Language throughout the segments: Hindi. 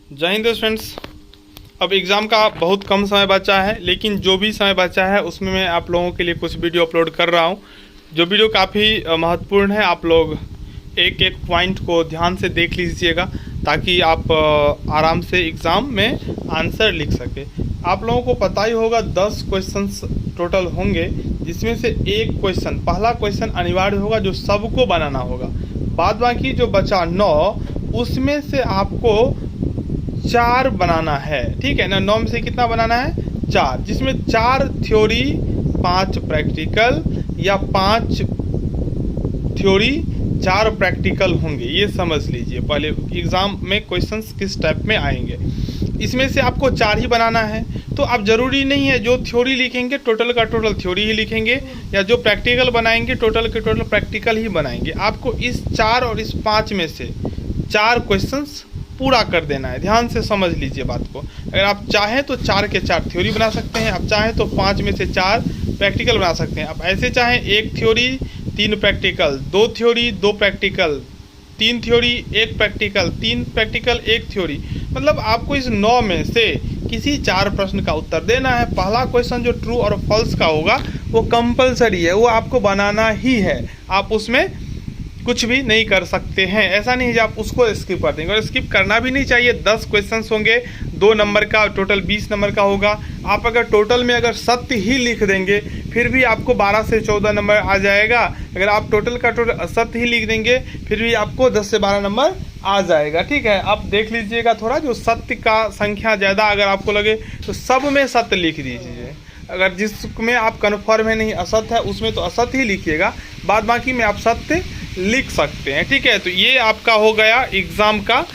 जय हिंद फ्रेंड्स। अब एग्ज़ाम का बहुत कम समय बचा है, लेकिन जो भी समय बचा है उसमें मैं आप लोगों के लिए कुछ वीडियो अपलोड कर रहा हूं। जो वीडियो काफ़ी महत्वपूर्ण है। आप लोग एक एक पॉइंट को ध्यान से देख लीजिएगा ताकि आप आराम से एग्ज़ाम में आंसर लिख सके। आप लोगों को पता ही होगा 10 क्वेश्चंस टोटल होंगे, जिसमें से एक क्वेश्चन, पहला क्वेश्चन अनिवार्य होगा जो सबको बनाना होगा। बाद बाकी जो बचा 9, उसमें से आपको 4 बनाना है। ठीक है ना, 9 में से कितना बनाना है? 4, जिसमें 4 थ्योरी 5 प्रैक्टिकल या 5 थ्योरी 4 प्रैक्टिकल होंगे। ये समझ लीजिए पहले एग्ज़ाम में क्वेश्चंस किस टाइप में आएंगे। इसमें से आपको 4 ही बनाना है। तो अब ज़रूरी नहीं है जो थ्योरी लिखेंगे टोटल का टोटल थ्योरी ही लिखेंगे, या जो प्रैक्टिकल बनाएंगे टोटल के टोटल प्रैक्टिकल ही बनाएंगे। आपको इस 4 और इस 5 में से 4 क्वेश्चंस पूरा कर देना है। ध्यान से समझ लीजिए बात को। अगर आप चाहें तो 4 के 4 थ्योरी बना सकते हैं, आप चाहें तो 5 में से 4 प्रैक्टिकल बना सकते हैं। आप ऐसे चाहें 1 theory 3 practical, 2 theory 2 practical, 3 theory 1 practical, 3 practical 1 theory. मतलब आपको इस 9 में से किसी 4 प्रश्न का उत्तर देना है। पहला क्वेश्चन जो ट्रू और फॉल्स का होगा वो कंपलसरी है, वो आपको बनाना ही है। आप उसमें कुछ भी नहीं कर सकते हैं। ऐसा नहीं है आप उसको स्किप कर देंगे, और स्किप करना भी नहीं चाहिए। 10 क्वेश्चंस होंगे, 2 नंबर का, टोटल 20 नंबर का होगा। आप अगर टोटल में अगर सत्य ही लिख देंगे फिर भी आपको 12 से 14 नंबर आ जाएगा। अगर आप टोटल का टोटल असत्य ही लिख देंगे फिर भी आपको 10 से 12 नंबर आ जाएगा। ठीक है, आप देख लीजिएगा थोड़ा, जो सत्य का संख्या ज़्यादा अगर आपको लगे तो सब में सत्य लिख दीजिए। अगर जिसमें आप कन्फर्म है नहीं असत्य है उसमें तो असत्य ही लिखिएगा, बाद बाकी में आप सत्य लिख सकते हैं। ठीक है, तो ये आपका हो गया एग्ज़ाम का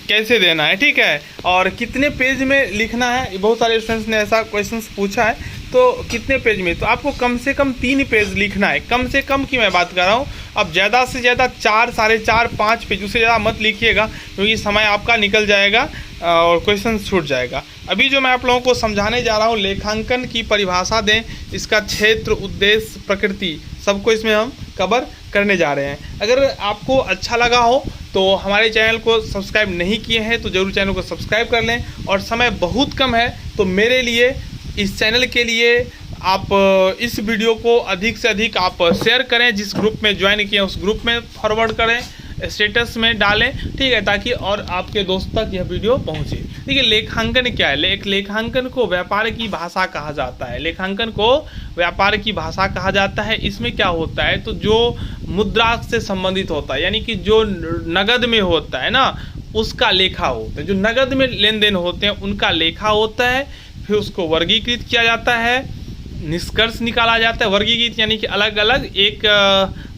कैसे देना है। ठीक है, और कितने पेज में लिखना है, बहुत सारे स्टूडेंट्स ने ऐसा क्वेश्चंस पूछा है। तो कितने पेज में, तो आपको कम से कम 3 पेज लिखना है। कम से कम की मैं बात कर रहा हूँ। अब ज़्यादा से ज़्यादा 4, 4.5, 5 पेज, उससे ज़्यादा मत लिखिएगा क्योंकि समय आपका निकल जाएगा और क्वेश्चन छूट जाएगा। अभी जो मैं आप लोगों को समझाने जा रहा हूँ, लेखांकन की परिभाषा दें, इसका क्षेत्र, उद्देश्य, प्रकृति, सबको इसमें हम कवर करने जा रहे हैं। अगर आपको अच्छा लगा हो तो हमारे चैनल को सब्सक्राइब नहीं किए हैं तो ज़रूर चैनल को सब्सक्राइब कर लें। और समय बहुत कम है तो मेरे लिए, इस चैनल के लिए आप इस वीडियो को अधिक से अधिक आप शेयर करें। जिस ग्रुप में ज्वाइन किए उस ग्रुप में फॉरवर्ड करें, स्टेटस में डालें। ठीक है, ताकि और आपके दोस्त तक यह वीडियो पहुंचे। ठीक है, लेखांकन क्या है? लेखांकन को व्यापार की भाषा कहा जाता है। लेखांकन को व्यापार की भाषा कहा जाता है। इसमें क्या होता है, तो जो मुद्रा से संबंधित होता है, यानी कि जो नगद में होता है ना, उसका लेखा होता है। जो नगद में लेन देन होते हैं उनका लेखा होता है। फिर उसको वर्गीकृत किया जाता है, निष्कर्ष निकाला जाता है। वर्गीकृत यानी कि अलग अलग एक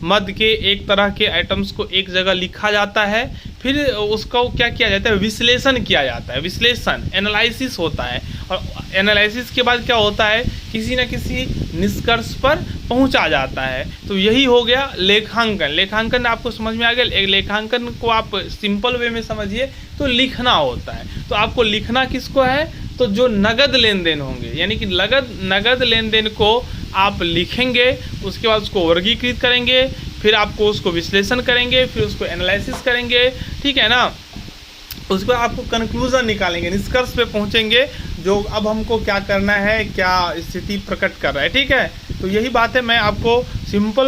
मद के, एक तरह के आइटम्स को एक जगह लिखा जाता है। फिर उसको क्या किया जाता है, विश्लेषण किया जाता है। विश्लेषण, एनालिसिस होता है। और एनालिसिस के बाद क्या होता है, किसी न किसी निष्कर्ष पर पहुंचा जाता है। तो यही हो गया लेखांकन। लेखांकन आपको समझ में आ गया। एक लेखांकन को आप सिंपल वे में समझिए तो लिखना होता है। तो आपको लिखना किसको है, तो जो नगद लेन देन होंगे, यानी कि नगद लेन देन को आप लिखेंगे, उसके बाद उसको वर्गीकृत करेंगे, फिर आपको उसको विश्लेषण करेंगे, फिर उसको एनालिसिस करेंगे। ठीक है ना, उसके बाद आपको कंक्लूजन निकालेंगे, निष्कर्ष पे पहुंचेंगे, जो अब हमको क्या करना है, क्या स्थिति प्रकट कर रहा है। ठीक है, तो यही बात है, मैं आपको सिंपल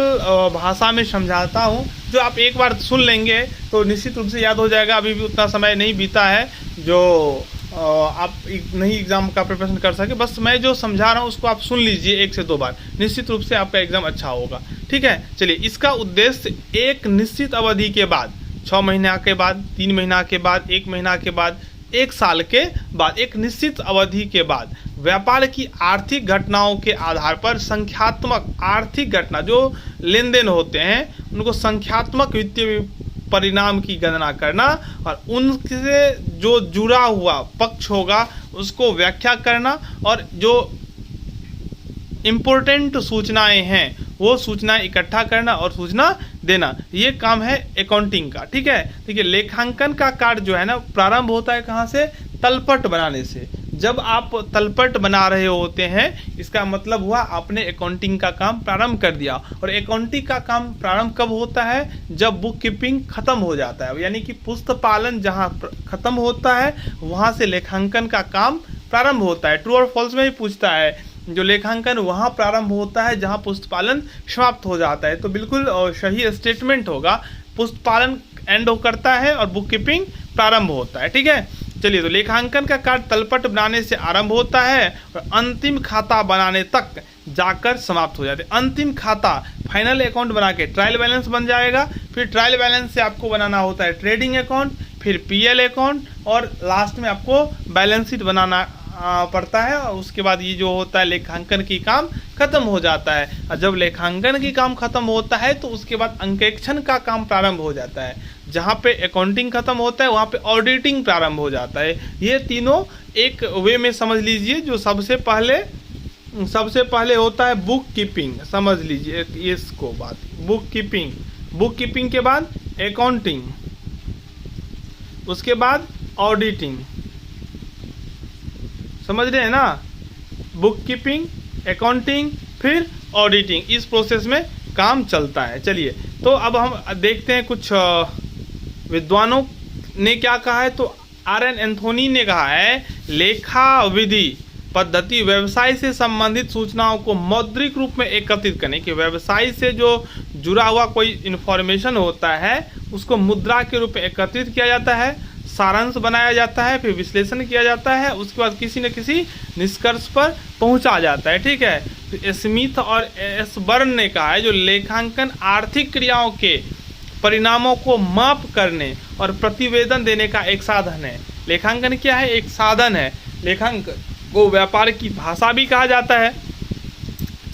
भाषा में समझाता हूँ। जो आप एक बार सुन लेंगे तो निश्चित रूप से याद हो जाएगा। अभी भी उतना समय नहीं बीता है जो आप नहीं एग्ज़ाम का प्रिपरेशन कर सके। बस मैं जो समझा रहा हूँ उसको आप सुन लीजिए 1 से 2 बार, निश्चित रूप से आपका एग्ज़ाम अच्छा होगा। ठीक है, चलिए, इसका उद्देश्य एक निश्चित अवधि के बाद, 6 महीना के बाद, 3 महीना के बाद, 1 महीना के बाद, 1 साल के बाद, एक निश्चित अवधि के बाद व्यापार की आर्थिक घटनाओं के आधार पर संख्यात्मक आर्थिक घटना, जो लेन देन होते हैं, उनको संख्यात्मक वित्तीय परिणाम की गणना करना और उनसे जो जुड़ा हुआ पक्ष होगा उसको व्याख्या करना, और जो इम्पोर्टेंट सूचनाएं हैं वो सूचनाएं इकट्ठा करना और सूचना देना, ये काम है अकाउंटिंग का। ठीक है, देखिए, लेखांकन का कार्य जो है ना, प्रारंभ होता है कहाँ से, तलपट बनाने से। जब आप तलपट बना रहे होते हैं, इसका मतलब हुआ आपने अकाउंटिंग का काम प्रारंभ कर दिया। और अकाउंटिंग का काम प्रारंभ कब होता है? जब बुक कीपिंग खत्म हो जाता है, यानी कि पुस्तपालन जहां खत्म होता है वहां से लेखांकन का काम प्रारंभ होता है। ट्रू और फॉल्स में ही पूछता है, जो लेखांकन वहां प्रारंभ होता है जहां पुस्तपालन समाप्त हो जाता है। तो बिल्कुल सही स्टेटमेंट होगा, पुस्तपालन एंड करता है और बुक कीपिंग प्रारंभ होता है। ठीक है, चलिए, तो लेखांकन का कार्य तलपट बनाने से आरंभ होता है और अंतिम खाता बनाने तक जाकर समाप्त हो जाते हैं। अंतिम खाता फाइनल अकाउंट बना के ट्रायल बैलेंस बन जाएगा, फिर ट्रायल बैलेंस से आपको बनाना होता है ट्रेडिंग अकाउंट, फिर पीएल अकाउंट, और लास्ट में आपको बैलेंस शीट बनाना पड़ता है। और उसके बाद ये जो होता है लेखांकन की काम खत्म हो जाता है। और जब लेखांकन की काम खत्म होता है तो उसके बाद अंकेक्षण का काम प्रारंभ हो जाता है। जहाँ पे अकाउंटिंग खत्म होता है वहाँ पे ऑडिटिंग प्रारंभ हो जाता है। ये तीनों एक वे में समझ लीजिए। जो सबसे पहले होता है बुक कीपिंग, समझ लीजिए इसको बात, बुक कीपिंग के बाद अकाउंटिंग, उसके बाद ऑडिटिंग, समझ रहे हैं ना? बुक कीपिंग, अकाउंटिंग, फिर ऑडिटिंग, इस प्रोसेस में काम चलता है। चलिए, तो अब हम देखते हैं कुछ विद्वानों ने क्या कहा है। तो आर.एन. एंथोनी ने कहा है, लेखा विधि पद्धति व्यवसाय से संबंधित सूचनाओं को मौद्रिक रूप में एकत्रित करने की, व्यवसाय से जो जुड़ा हुआ कोई इन्फॉर्मेशन होता है उसको मुद्रा के रूप में एकत्रित किया जाता है, सारांश बनाया जाता है, फिर विश्लेषण किया जाता है, उसके बाद किसी न किसी निष्कर्ष पर पहुंचा जाता है। ठीक है, तो स्मिथ और एस बर्न ने कहा है, जो लेखांकन आर्थिक क्रियाओं के परिणामों को माप करने और प्रतिवेदन देने का एक साधन है। लेखांकन क्या है? एक साधन है। लेखांकन को व्यापार की भाषा भी कहा जाता है।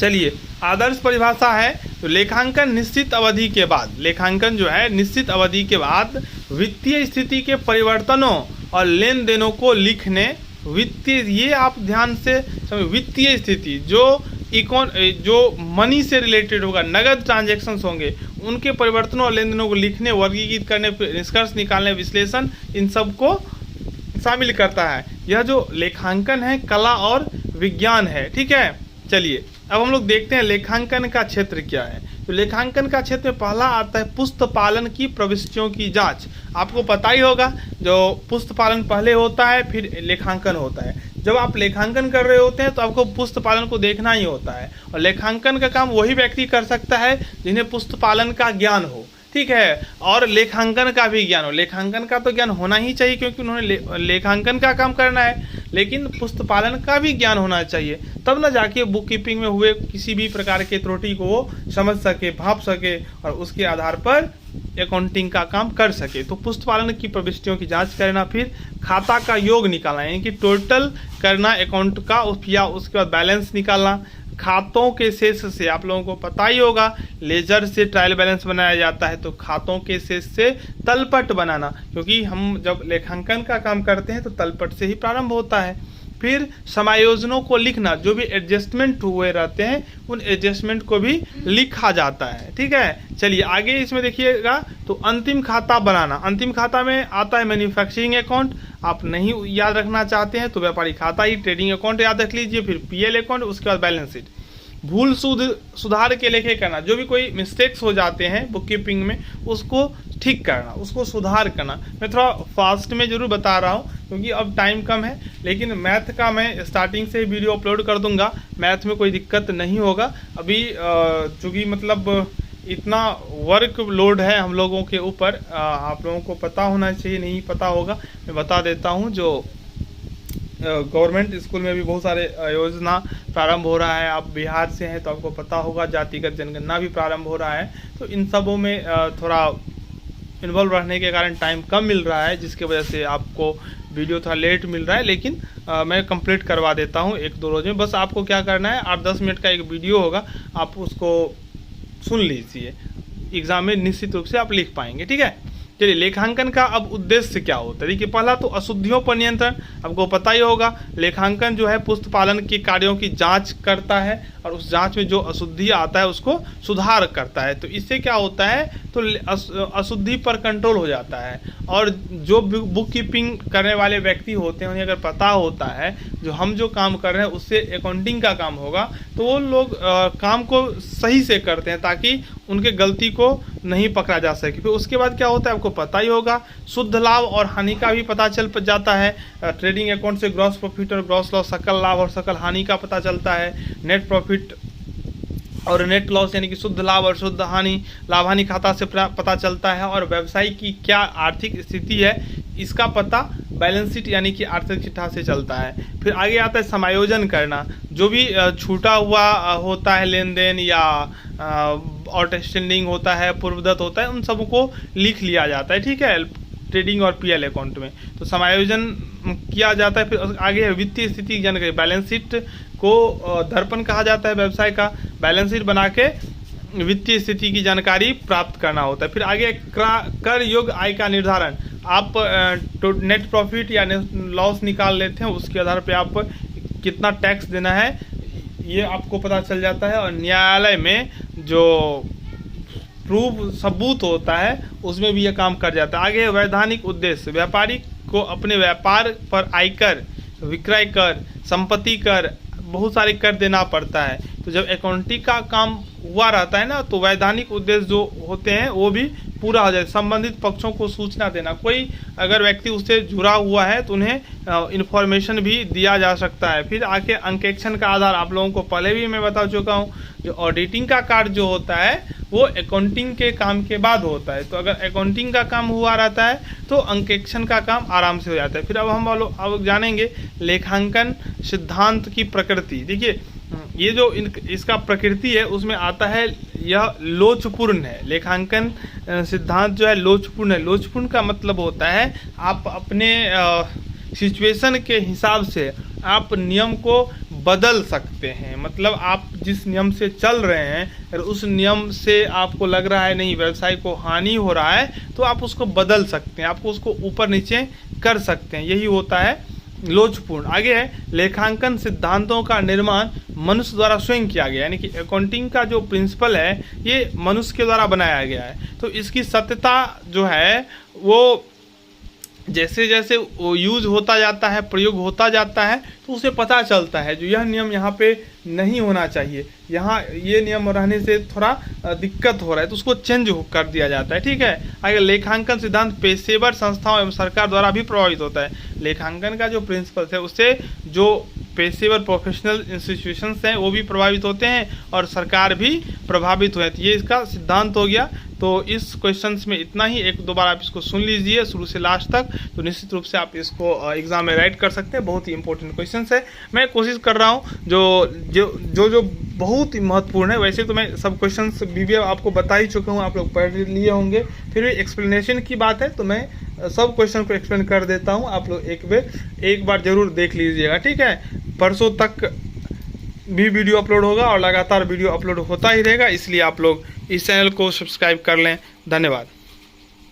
चलिए, आदर्श परिभाषा है तो लेखांकन निश्चित अवधि के बाद, लेखांकन जो है निश्चित अवधि के बाद वित्तीय स्थिति के परिवर्तनों और लेन देनों को लिखने, वित्तीय, ये आप ध्यान से समझ, वित्तीय स्थिति जो मनी से रिलेटेड होगा, नगद ट्रांजैक्शंस होंगे, उनके परिवर्तनों और लेन देनों को लिखने, वर्गीकृत करने, निष्कर्ष निकालने, विश्लेषण, इन सब को शामिल करता है। यह जो लेखांकन है कला और विज्ञान है। ठीक है, चलिए अब हम लोग देखते हैं लेखांकन का क्षेत्र क्या है। तो लेखांकन का क्षेत्र में पहला आता है पुस्तपालन की प्रविष्टियों की जांच। आपको पता ही होगा, जो पुस्तपालन पहले होता है फिर लेखांकन होता है। जब आप लेखांकन कर रहे होते हैं तो आपको पुस्तपालन को देखना ही होता है, और लेखांकन का काम वही व्यक्ति कर सकता है जिन्हें पुस्तपालन का ज्ञान हो। ठीक है, और लेखांकन का भी ज्ञान हो। लेखांकन का तो ज्ञान होना ही चाहिए क्योंकि उन्होंने लेखांकन का काम करना है, लेकिन पुस्तपालन का भी ज्ञान होना चाहिए, तब न जाके बुक कीपिंग में हुए किसी भी प्रकार के त्रुटि को वो समझ सके, भाप सके और उसके आधार पर अकाउंटिंग का काम कर सके। तो पुस्तपालन की प्रविष्टियों की जांच करना, फिर खाता का योग निकालना, यानी कि टोटल करना अकाउंट का, या उसके बाद बैलेंस निकालना। खातों के शेष से आप लोगों को पता ही होगा, लेजर से ट्रायल बैलेंस बनाया जाता है, तो खातों के शेष से तलपट बनाना, क्योंकि हम जब लेखांकन का काम करते हैं तो तलपट से ही प्रारंभ होता है। फिर समायोजनों को लिखना, जो भी एडजस्टमेंट हुए रहते हैं उन एडजस्टमेंट को भी लिखा जाता है। ठीक है, चलिए आगे इसमें देखिएगा। तो अंतिम खाता बनाना, अंतिम खाता में आता है मैन्युफैक्चरिंग अकाउंट, आप नहीं याद रखना चाहते हैं तो व्यापारी खाता ही, ट्रेडिंग अकाउंट याद रख लीजिए, फिर पीएल अकाउंट, उसके बाद बैलेंस शीट। भूल सुधार के लेखे करना, जो भी कोई मिस्टेक्स हो जाते हैं बुक कीपिंग में उसको ठीक करना, उसको सुधार करना। मैं थोड़ा फास्ट में जरूर बता रहा हूँ क्योंकि अब टाइम कम है, लेकिन मैथ का मैं स्टार्टिंग से वीडियो अपलोड कर दूंगा, मैथ में कोई दिक्कत नहीं होगा। अभी चूँकि मतलब इतना वर्क लोड है हम लोगों के ऊपर, आप लोगों को पता होना चाहिए, नहीं पता होगा मैं बता देता हूँ। जो गवर्नमेंट स्कूल में भी बहुत सारे योजना प्रारंभ हो रहा है, आप बिहार से हैं तो आपको पता होगा, जातिगत जनगणना भी प्रारंभ हो रहा है, तो इन सबों में थोड़ा इन्वॉल्व रहने के कारण टाइम कम मिल रहा है, जिसकी वजह से आपको वीडियो थोड़ा लेट मिल रहा है, लेकिन मैं कंप्लीट करवा देता हूँ 1-2 रोज में। बस आपको क्या करना है, 8-10 मिनट का एक वीडियो होगा, आप उसको सुन लीजिए, एग्जाम में निश्चित रूप से आप लिख पाएंगे। ठीक है, चलिए लेखांकन का अब उद्देश्य क्या होता है। देखिए, पहला तो अशुद्धियों पर नियंत्रण, आपको पता ही होगा लेखांकन जो है पुस्तपालन के कार्यों की जांच करता है और उस जांच में जो अशुद्धि आता है उसको सुधार करता है। तो इससे क्या होता है, तो अशुद्धि पर कंट्रोल हो जाता है। और जो बुक कीपिंग करने वाले व्यक्ति होते हैं उन्हें अगर पता होता है जो हम जो काम कर रहे हैं उससे अकाउंटिंग का काम होगा, तो वो लोग काम को सही से करते हैं ताकि उनके गलती को नहीं पकड़ा जा सके। फिर उसके बाद क्या होता है आपको पता ही होगा, शुद्ध लाभ और हानि का भी पता चल जाता है। ट्रेडिंग अकाउंट से ग्रॉस प्रॉफिट और ग्रॉस लॉस, सकल लाभ और सकल हानि का पता चलता है। नेट प्रॉफिट और नेट लॉस यानी कि शुद्ध लाभ और शुद्ध हानि लाभ हानि खाता से पता चलता है। और व्यवसाय की क्या आर्थिक स्थिति है इसका पता बैलेंस शीट यानी कि आर्थिक चिट्ठा से चलता है। फिर आगे आता है समायोजन करना, जो भी छूटा हुआ होता है लेन देन या आउटस्टैंडिंग होता है, पूर्वदत्त होता है, उन सबको लिख लिया जाता है, ठीक है, ट्रेडिंग और पीएल अकाउंट में। तो समायोजन किया जाता है। फिर आगे है वित्तीय स्थिति की जानकारी, बैलेंस शीट को दर्पण कहा जाता है व्यवसाय का। बैलेंस शीट बना के वित्तीय स्थिति की जानकारी प्राप्त करना होता है। फिर आगे कर योग्य आय का निर्धारण, आप नेट प्रॉफिट या लॉस निकाल लेते हैं, उसके आधार पे आप कितना टैक्स देना है ये आपको पता चल जाता है। और न्यायालय में जो प्रूफ सबूत होता है उसमें भी यह काम कर जाता है। आगे वैधानिक उद्देश्य, व्यापारी को अपने व्यापार पर आयकर, विक्रय कर, संपत्ति कर, बहुत सारे कर देना पड़ता है। तो जब अकाउंटिंग का काम हुआ रहता है ना, तो वैधानिक उद्देश्य जो होते हैं वो भी पूरा हो जाए। संबंधित पक्षों को सूचना देना, कोई अगर व्यक्ति उससे जुड़ा हुआ है तो उन्हें इन्फॉर्मेशन भी दिया जा सकता है। फिर आके अंकेक्षण का आधार, आप लोगों को पहले भी मैं बता चुका हूँ, जो ऑडिटिंग का कार्य जो होता है वो अकाउंटिंग के काम के बाद होता है। तो अगर अकाउंटिंग का काम हुआ रहता है तो अंकेक्षण का काम आराम से हो जाता है। फिर अब हम अब जानेंगे लेखांकन सिद्धांत की प्रकृति। देखिए ये जो इसका प्रकृति है उसमें आता है यह लोचपूर्ण है। लेखांकन सिद्धांत जो है लोचपूर्ण है। लोचपूर्ण का मतलब होता है आप अपने सिचुएशन के हिसाब से आप नियम को बदल सकते हैं। मतलब आप जिस नियम से चल रहे हैं अगर उस नियम से आपको लग रहा है नहीं व्यवसाय को हानि हो रहा है तो आप उसको बदल सकते हैं, आपको उसको ऊपर नीचे कर सकते हैं, यही होता है लोचपूर्ण। आगे है लेखांकन सिद्धांतों का निर्माण मनुष्य द्वारा स्वयं किया गया, यानी कि अकाउंटिंग का जो प्रिंसिपल है ये मनुष्य के द्वारा बनाया गया है। तो इसकी सत्यता जो है वो जैसे जैसे वो यूज होता जाता है, प्रयोग होता जाता है, तो उसे पता चलता है जो यह नियम यहाँ पे नहीं होना चाहिए, यहाँ ये नियम रहने से थोड़ा दिक्कत हो रहा है, तो उसको चेंज कर दिया जाता है। ठीक है। आगे लेखांकन सिद्धांत पेशेवर संस्थाओं एवं सरकार द्वारा भी प्रभावित होता है। लेखांकन का जो प्रिंसिपल्स है उससे जो पेशेवर प्रोफेशनल इंस्टीट्यूशंस हैं वो भी प्रभावित होते हैं और सरकार भी प्रभावित हुए। तो ये इसका सिद्धांत हो गया। तो इस क्वेश्चंस में इतना ही, एक दो बार आप इसको सुन लीजिए शुरू से लास्ट तक, तो निश्चित रूप से आप इसको एग्जाम में राइट कर सकते हैं। बहुत ही इंपॉर्टेंट क्वेश्चंस है। मैं कोशिश कर रहा हूँ जो बहुत ही महत्वपूर्ण है। वैसे तो मैं सब क्वेश्चंस भी आपको बता ही चुका हूँ, आप लोग पढ़ लिए होंगे, फिर भी एक्सप्लेनेशन की बात है तो मैं सब क्वेश्चन को एक्सप्लेन कर देता हूँ। आप लोग एक बार जरूर देख लीजिएगा। ठीक है। परसों तक भी वीडियो अपलोड होगा और लगातार वीडियो अपलोड होता ही रहेगा, इसलिए आप लोग इस चैनल को सब्सक्राइब कर लें। धन्यवाद।